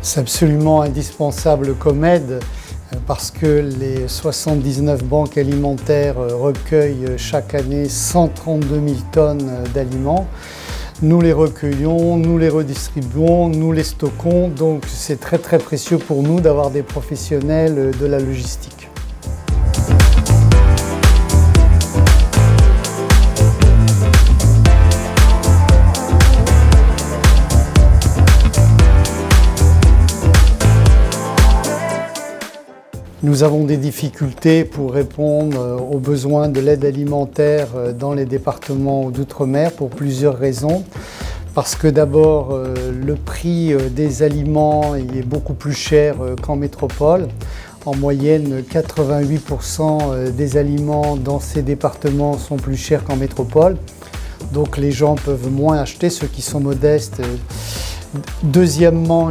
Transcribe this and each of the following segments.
C'est absolument indispensable comme aide parce que les 79 banques alimentaires recueillent chaque année 132 000 tonnes d'aliments. Nous les recueillons, nous les redistribuons, nous les stockons, donc c'est très précieux pour nous d'avoir des professionnels de la logistique. Nous avons des difficultés pour répondre aux besoins de l'aide alimentaire dans les départements d'outre-mer pour plusieurs raisons. Parce que d'abord, le prix des aliments est beaucoup plus cher qu'en métropole. En moyenne, 88% des aliments dans ces départements sont plus chers qu'en métropole. Donc les gens peuvent moins acheter, ceux qui sont modestes. Deuxièmement,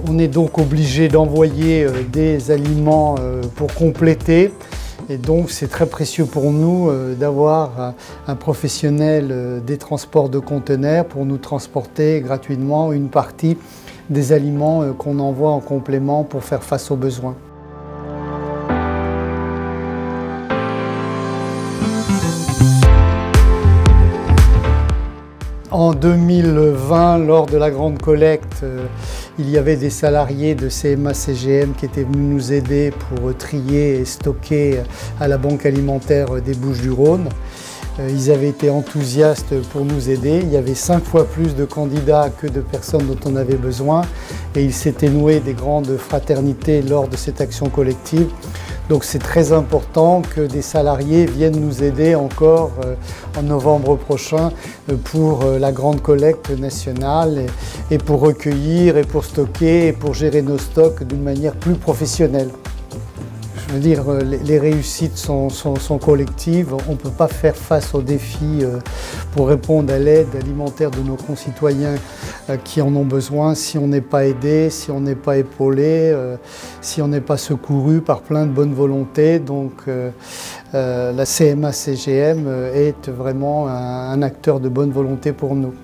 on est donc obligé d'envoyer des aliments pour compléter. Et donc c'est très précieux pour nous d'avoir un professionnel des transports de conteneurs pour nous transporter gratuitement une partie des aliments qu'on envoie en complément pour faire face aux besoins. En 2020, lors de la grande collecte, il y avait des salariés de CMA-CGM qui étaient venus nous aider pour trier et stocker à la Banque alimentaire des Bouches-du-Rhône. Ils avaient été enthousiastes pour nous aider. Il y avait 5 fois plus de candidats que de personnes dont on avait besoin et il s'était noué des grandes fraternités lors de cette action collective. Donc c'est très important que des salariés viennent nous aider encore en novembre prochain pour la grande collecte nationale et pour recueillir et pour stocker et pour gérer nos stocks d'une manière plus professionnelle. Je veux dire, les réussites sont collectives. On ne peut pas faire face aux défis pour répondre à l'aide alimentaire de nos concitoyens qui en ont besoin si on n'est pas aidé, si on n'est pas épaulé, si on n'est pas secouru par plein de bonne volonté. Donc la CMA-CGM est vraiment un acteur de bonne volonté pour nous.